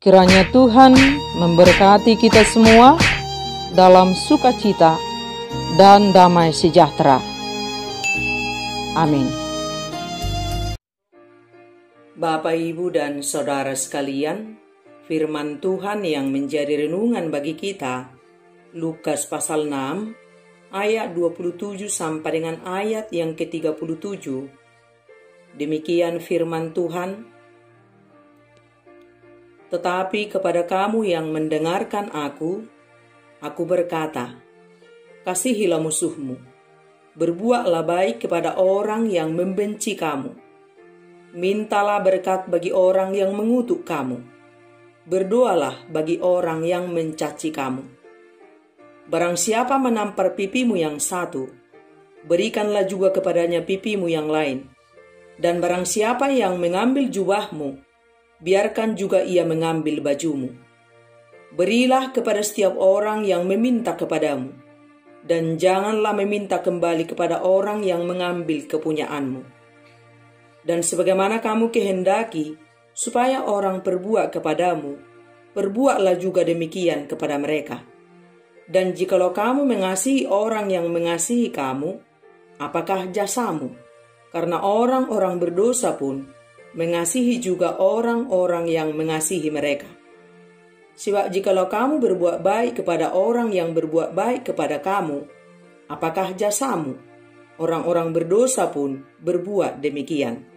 Kiranya Tuhan memberkati kita semua dalam sukacita dan damai sejahtera. Amin. Bapak, Ibu, dan Saudara sekalian, firman Tuhan yang menjadi renungan bagi kita, Lukas pasal 6, ayat 27 sampai dengan ayat yang ke-37. Demikian firman Tuhan. Tetapi kepada kamu yang mendengarkan aku berkata, kasihilah musuhmu, berbuatlah baik kepada orang yang membenci kamu, mintalah berkat bagi orang yang mengutuk kamu, berdoalah bagi orang yang mencaci kamu. Barang siapa menampar pipimu yang satu, berikanlah juga kepadanya pipimu yang lain. Dan barang siapa yang mengambil jubahmu, biarkan juga ia mengambil bajumu. Berilah kepada setiap orang yang meminta kepadamu, dan janganlah meminta kembali kepada orang yang mengambil kepunyaanmu. Dan sebagaimana kamu kehendaki supaya orang perbuat kepadamu, perbuatlah juga demikian kepada mereka. Dan jikalau kamu mengasihi orang yang mengasihi kamu, apakah jasamu? Karena orang-orang berdosa pun mengasihi juga orang-orang yang mengasihi mereka. Sebab jikalau kamu berbuat baik kepada orang yang berbuat baik kepada kamu, apakah jasamu? Orang-orang berdosa pun berbuat demikian.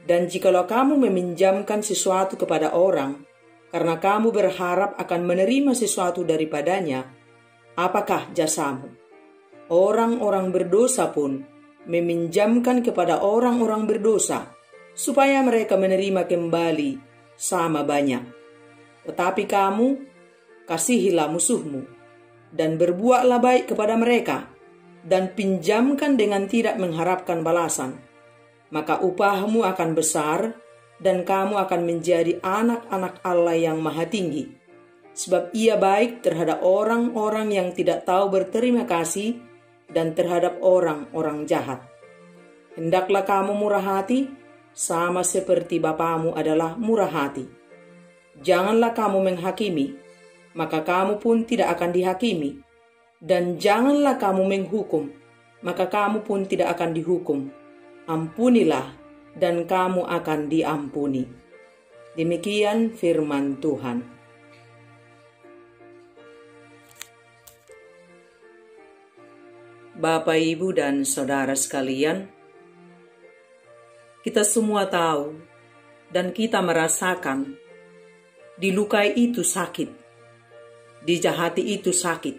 Dan jikalau kamu meminjamkan sesuatu kepada orang, karena kamu berharap akan menerima sesuatu daripadanya, apakah jasamu? Orang-orang berdosa pun meminjamkan kepada orang-orang berdosa, supaya mereka menerima kembali sama banyak. Tetapi kamu, kasihilah musuhmu, dan berbuatlah baik kepada mereka, dan pinjamkan dengan tidak mengharapkan balasan. Maka upahmu akan besar, dan kamu akan menjadi anak-anak Allah yang Maha Tinggi. Sebab ia baik terhadap orang-orang yang tidak tahu berterima kasih, dan terhadap orang-orang jahat. Hendaklah kamu murah hati, sama seperti Bapamu adalah murah hati. Janganlah kamu menghakimi, maka kamu pun tidak akan dihakimi. Dan janganlah kamu menghukum, maka kamu pun tidak akan dihukum. Ampunilah, dan kamu akan diampuni. Demikian firman Tuhan. Bapak, Ibu, dan Saudara sekalian, kita semua tahu dan kita merasakan dilukai itu sakit, dijahati itu sakit,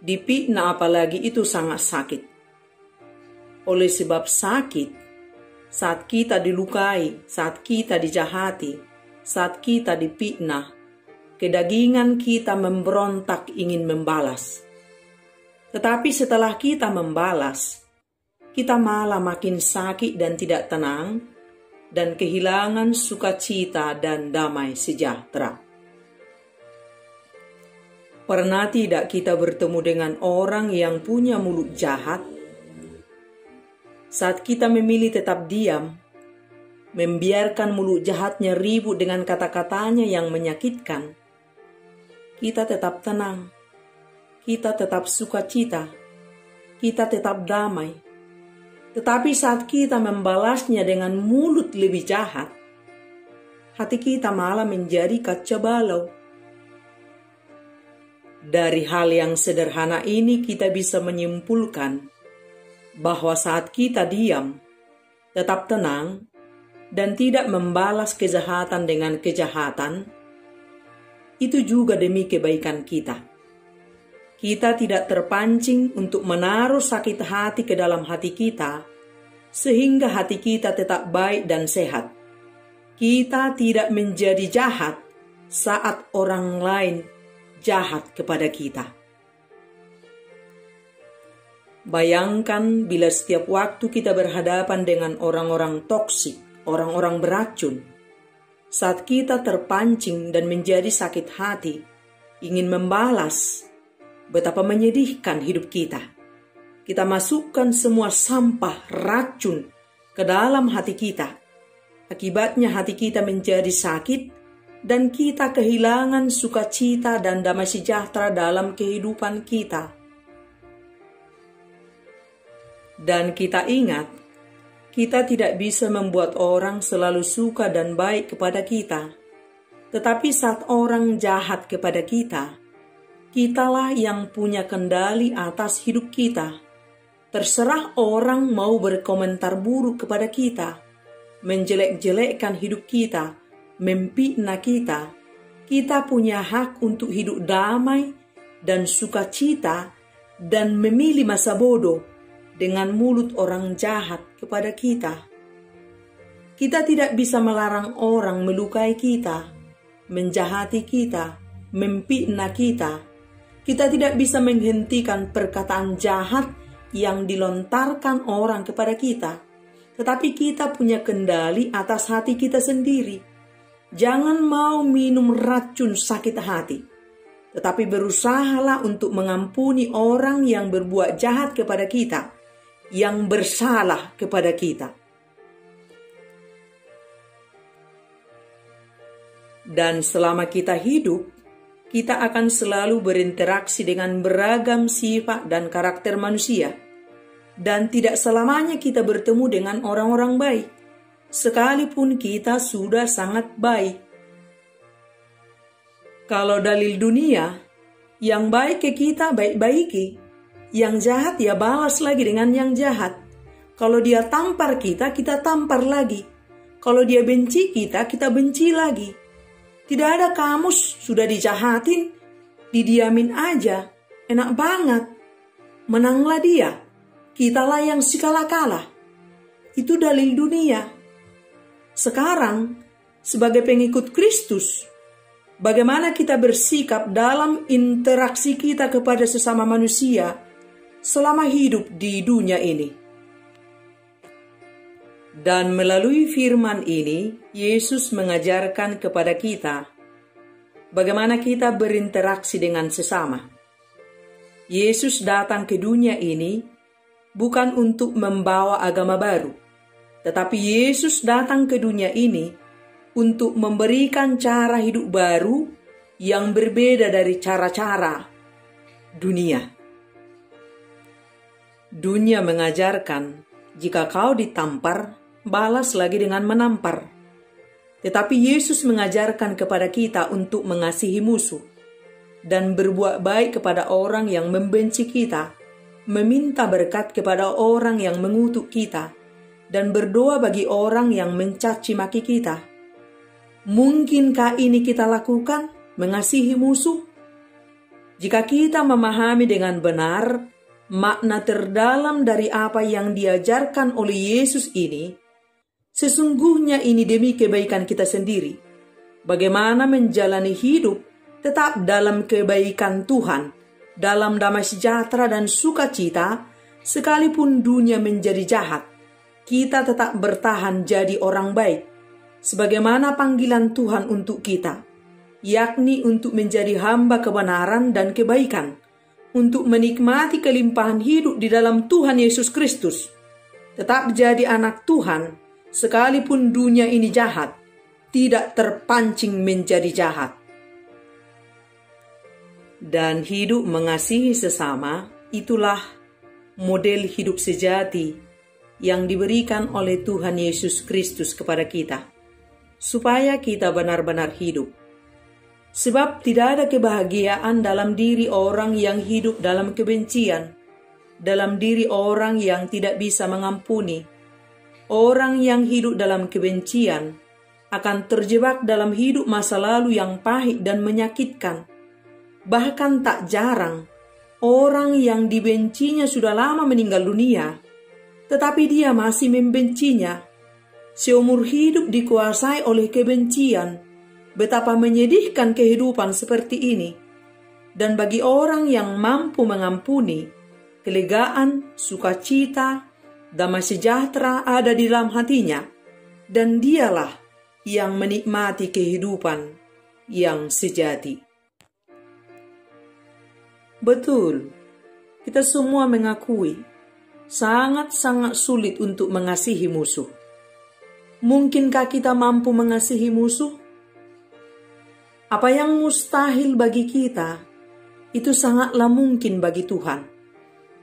difitnah apalagi itu sangat sakit. Oleh sebab sakit, saat kita dilukai, saat kita dijahati, saat kita difitnah, kedagingan kita memberontak ingin membalas. Tetapi setelah kita membalas, kita malah makin sakit dan tidak tenang, dan kehilangan sukacita dan damai sejahtera. Pernah tidak kita bertemu dengan orang yang punya mulut jahat? Saat kita memilih tetap diam, membiarkan mulut jahatnya ribut dengan kata-katanya yang menyakitkan, kita tetap tenang, kita tetap sukacita, kita tetap damai. Tetapi saat kita membalasnya dengan mulut lebih jahat, hati kita malah menjadi kacau balau. Dari hal yang sederhana ini kita bisa menyimpulkan bahwa saat kita diam, tetap tenang, dan tidak membalas kejahatan dengan kejahatan, itu juga demi kebaikan kita. Kita tidak terpancing untuk menaruh sakit hati ke dalam hati kita, sehingga hati kita tetap baik dan sehat. Kita tidak menjadi jahat saat orang lain jahat kepada kita. Bayangkan bila setiap waktu kita berhadapan dengan orang-orang toksik, orang-orang beracun, saat kita terpancing dan menjadi sakit hati, ingin membalas, betapa menyedihkan hidup kita. Kita masukkan semua sampah, racun ke dalam hati kita. Akibatnya hati kita menjadi sakit dan kita kehilangan sukacita dan damai sejahtera dalam kehidupan kita. Dan kita ingat, kita tidak bisa membuat orang selalu suka dan baik kepada kita. Tetapi saat orang jahat kepada kita, kitalah yang punya kendali atas hidup kita. Terserah orang mau berkomentar buruk kepada kita, menjelek-jelekkan hidup kita, memfitnah kita. Kita punya hak untuk hidup damai dan sukacita dan memilih masa bodoh dengan mulut orang jahat kepada kita. Kita tidak bisa melarang orang melukai kita, menjahati kita, memfitnah kita. Kita tidak bisa menghentikan perkataan jahat yang dilontarkan orang kepada kita. Tetapi kita punya kendali atas hati kita sendiri. Jangan mau minum racun sakit hati. Tetapi berusahalah untuk mengampuni orang yang berbuat jahat kepada kita, yang bersalah kepada kita. Dan selama kita hidup, kita akan selalu berinteraksi dengan beragam sifat dan karakter manusia. Dan tidak selamanya kita bertemu dengan orang-orang baik, sekalipun kita sudah sangat baik. Kalau dalil dunia, yang baik ke kita baik-baiki, yang jahat ya balas lagi dengan yang jahat. Kalau dia tampar kita, kita tampar lagi. Kalau dia benci kita, kita benci lagi. Tidak ada kamus, sudah dijahatin, didiamin aja, enak banget. Menanglah dia, kitalah yang sikala-kala. Itu dalil dunia. Sekarang, sebagai pengikut Kristus, bagaimana kita bersikap dalam interaksi kita kepada sesama manusia selama hidup di dunia ini? Dan melalui firman ini, Yesus mengajarkan kepada kita bagaimana kita berinteraksi dengan sesama. Yesus datang ke dunia ini bukan untuk membawa agama baru, tetapi Yesus datang ke dunia ini untuk memberikan cara hidup baru yang berbeda dari cara-cara dunia. Dunia mengajarkan, jika kau ditampar, balas lagi dengan menampar. Tetapi Yesus mengajarkan kepada kita untuk mengasihi musuh dan berbuat baik kepada orang yang membenci kita, meminta berkat kepada orang yang mengutuk kita, dan berdoa bagi orang yang mencaci maki kita. Mungkinkah ini kita lakukan, mengasihi musuh? Jika kita memahami dengan benar makna terdalam dari apa yang diajarkan oleh Yesus ini, sesungguhnya ini demi kebaikan kita sendiri. Bagaimana menjalani hidup tetap dalam kebaikan Tuhan, dalam damai sejahtera dan sukacita, sekalipun dunia menjadi jahat. Kita tetap bertahan jadi orang baik, sebagaimana panggilan Tuhan untuk kita, yakni untuk menjadi hamba kebenaran dan kebaikan, untuk menikmati kelimpahan hidup di dalam Tuhan Yesus Kristus. Tetap jadi anak Tuhan, sekalipun dunia ini jahat, tidak terpancing menjadi jahat. Dan hidup mengasihi sesama, itulah model hidup sejati yang diberikan oleh Tuhan Yesus Kristus kepada kita, supaya kita benar-benar hidup. Sebab tidak ada kebahagiaan dalam diri orang yang hidup dalam kebencian, dalam diri orang yang tidak bisa mengampuni. Orang yang hidup dalam kebencian akan terjebak dalam hidup masa lalu yang pahit dan menyakitkan. Bahkan tak jarang, orang yang dibencinya sudah lama meninggal dunia, tetapi dia masih membencinya. Seumur hidup dikuasai oleh kebencian. Betapa menyedihkan kehidupan seperti ini. Dan bagi orang yang mampu mengampuni, kelegaan, sukacita, damai sejahtera ada di dalam hatinya, dan dialah yang menikmati kehidupan yang sejati. Betul, kita semua mengakui sangat-sangat sulit untuk mengasihi musuh. Mungkinkah kita mampu mengasihi musuh? Apa yang mustahil bagi kita, itu sangatlah mungkin bagi Tuhan.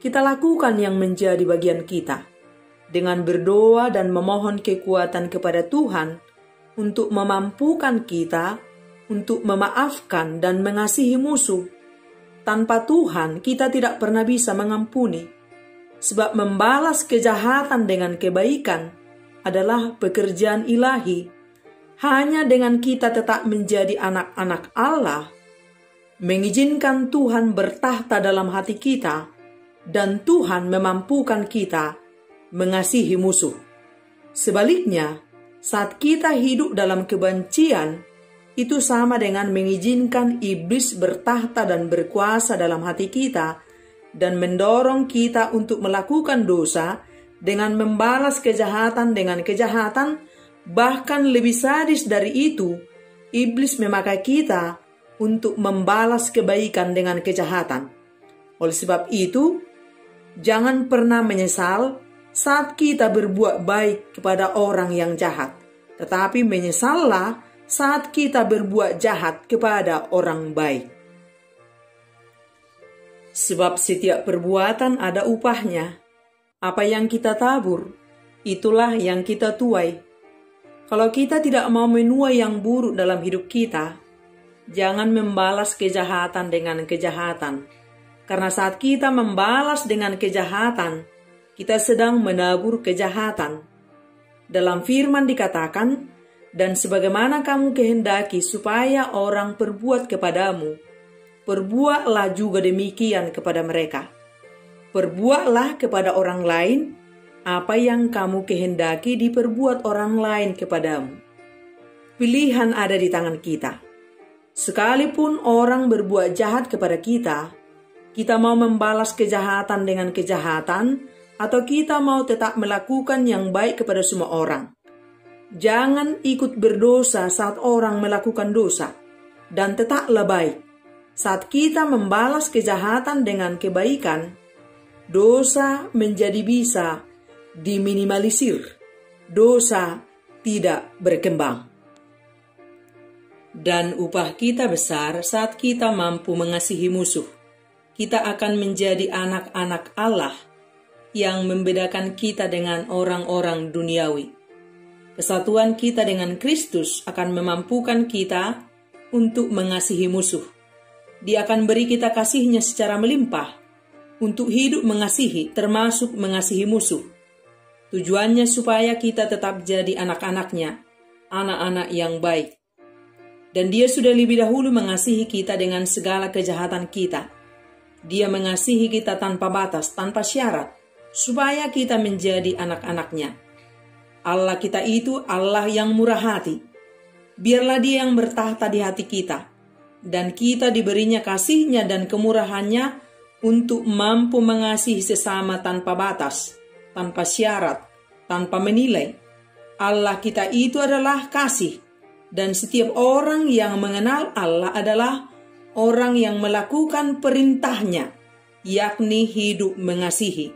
Kita lakukan yang menjadi bagian kita, dengan berdoa dan memohon kekuatan kepada Tuhan untuk memampukan kita untuk memaafkan dan mengasihi musuh. Tanpa Tuhan, kita tidak pernah bisa mengampuni, sebab membalas kejahatan dengan kebaikan adalah pekerjaan ilahi. Hanya dengan kita tetap menjadi anak-anak Allah, mengizinkan Tuhan bertahta dalam hati kita, dan Tuhan memampukan kita mengasihi musuh. Sebaliknya, saat kita hidup dalam kebencian, itu sama dengan mengizinkan iblis bertahta dan berkuasa dalam hati kita dan mendorong kita untuk melakukan dosa dengan membalas kejahatan dengan kejahatan. Bahkan lebih sadis dari itu, iblis memakai kita untuk membalas kebaikan dengan kejahatan. Oleh sebab itu, jangan pernah menyesal saat kita berbuat baik kepada orang yang jahat, tetapi menyesallah saat kita berbuat jahat kepada orang baik. Sebab setiap perbuatan ada upahnya. Apa yang kita tabur, itulah yang kita tuai. Kalau kita tidak mau menuai yang buruk dalam hidup kita, jangan membalas kejahatan dengan kejahatan. Karena saat kita membalas dengan kejahatan, kita sedang menabur kejahatan. Dalam firman dikatakan, dan sebagaimana kamu kehendaki supaya orang perbuat kepadamu, perbuatlah juga demikian kepada mereka. Perbuatlah kepada orang lain apa yang kamu kehendaki diperbuat orang lain kepadamu. Pilihan ada di tangan kita. Sekalipun orang berbuat jahat kepada kita, kita mau membalas kejahatan dengan kejahatan, atau kita mau tetap melakukan yang baik kepada semua orang. Jangan ikut berdosa saat orang melakukan dosa, dan tetaplah baik. Saat kita membalas kejahatan dengan kebaikan, dosa menjadi bisa diminimalisir, dosa tidak berkembang. Dan upah kita besar saat kita mampu mengasihi musuh. Kita akan menjadi anak-anak Allah yang membedakan kita dengan orang-orang duniawi. Kesatuan kita dengan Kristus akan memampukan kita untuk mengasihi musuh. Dia akan beri kita kasih-Nya secara melimpah untuk hidup mengasihi, termasuk mengasihi musuh. Tujuannya supaya kita tetap jadi anak-anak-Nya, anak-anak yang baik. Dan Dia sudah lebih dahulu mengasihi kita dengan segala kejahatan kita. Dia mengasihi kita tanpa batas, tanpa syarat, supaya kita menjadi anak-anak-Nya. Allah kita itu Allah yang murah hati. Biarlah Dia yang bertahta di hati kita, dan kita diberinya kasih-Nya dan kemurahan-Nya untuk mampu mengasihi sesama tanpa batas, tanpa syarat, tanpa menilai. Allah kita itu adalah kasih, dan setiap orang yang mengenal Allah adalah orang yang melakukan perintah-Nya, yakni hidup mengasihi.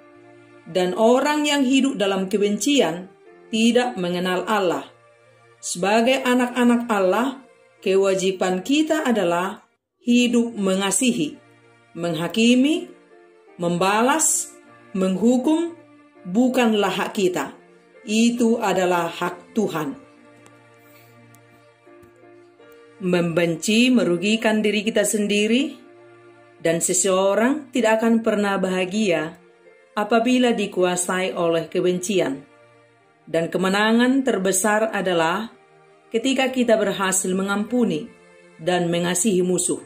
Dan orang yang hidup dalam kebencian tidak mengenal Allah. Sebagai anak-anak Allah, kewajiban kita adalah hidup mengasihi, menghakimi, membalas, menghukum, bukanlah hak kita. Itu adalah hak Tuhan. Membenci merugikan diri kita sendiri, dan seseorang tidak akan pernah bahagia apabila dikuasai oleh kebencian. Dan kemenangan terbesar adalah ketika kita berhasil mengampuni dan mengasihi musuh.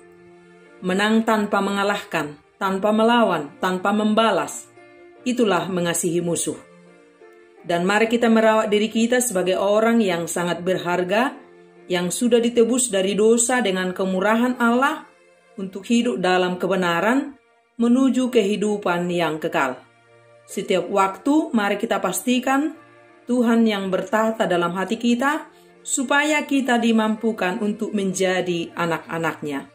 Menang tanpa mengalahkan, tanpa melawan, tanpa membalas. Itulah mengasihi musuh. Dan mari kita merawat diri kita sebagai orang yang sangat berharga, yang sudah ditebus dari dosa dengan kemurahan Allah untuk hidup dalam kebenaran menuju kehidupan yang kekal. Setiap waktu mari kita pastikan Tuhan yang bertahta dalam hati kita, supaya kita dimampukan untuk menjadi anak-anak-Nya.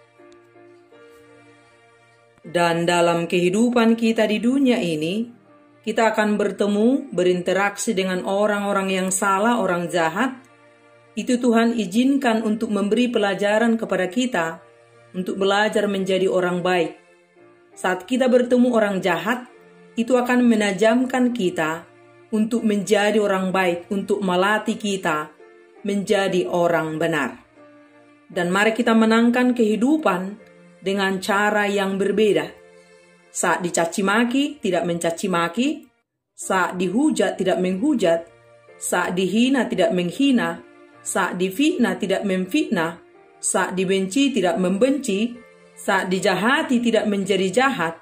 Dan dalam kehidupan kita di dunia ini, kita akan bertemu, berinteraksi dengan orang-orang yang salah, orang jahat, Itu Tuhan izinkan untuk memberi pelajaran kepada kita, untuk belajar menjadi orang baik. Saat kita bertemu orang jahat, itu akan menajamkan kita untuk menjadi orang baik, untuk melatih kita menjadi orang benar. Dan mari kita menangkan kehidupan dengan cara yang berbeda. Saat dicaci maki, tidak mencaci maki. Saat dihujat, tidak menghujat. Saat dihina, tidak menghina. Saat difitnah, tidak memfitnah. Saat dibenci, tidak membenci. Saat dijahati, tidak menjadi jahat.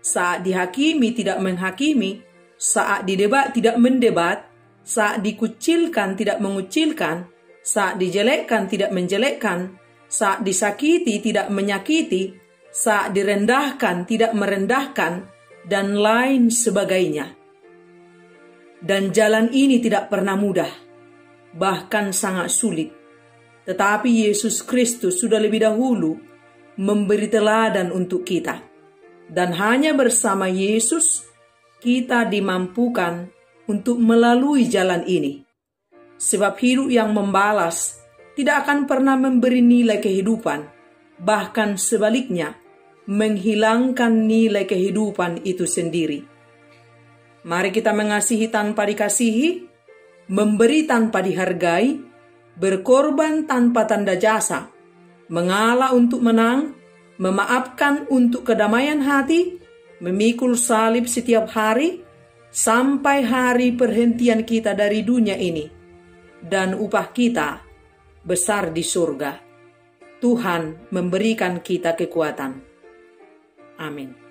Saat dihakimi, tidak menghakimi. Saat didebat, tidak mendebat. Saat dikucilkan, tidak mengucilkan. Saat dijelekkan, tidak menjelekkan. Saat disakiti, tidak menyakiti. Saat direndahkan, tidak merendahkan. Dan lain sebagainya. Dan jalan ini tidak pernah mudah, bahkan sangat sulit. Tetapi Yesus Kristus sudah lebih dahulu memberi teladan untuk kita. Dan hanya bersama Yesus, kita dimampukan untuk melalui jalan ini. Sebab hidup yang membalas tidak akan pernah memberi nilai kehidupan, bahkan sebaliknya, menghilangkan nilai kehidupan itu sendiri. Mari kita mengasihi tanpa dikasihi, memberi tanpa dihargai, berkorban tanpa tanda jasa, mengalah untuk menang, memaafkan untuk kedamaian hati, memikul salib setiap hari, sampai hari perhentian kita dari dunia ini, dan upah kita besar di surga. Tuhan memberikan kita kekuatan. Amin.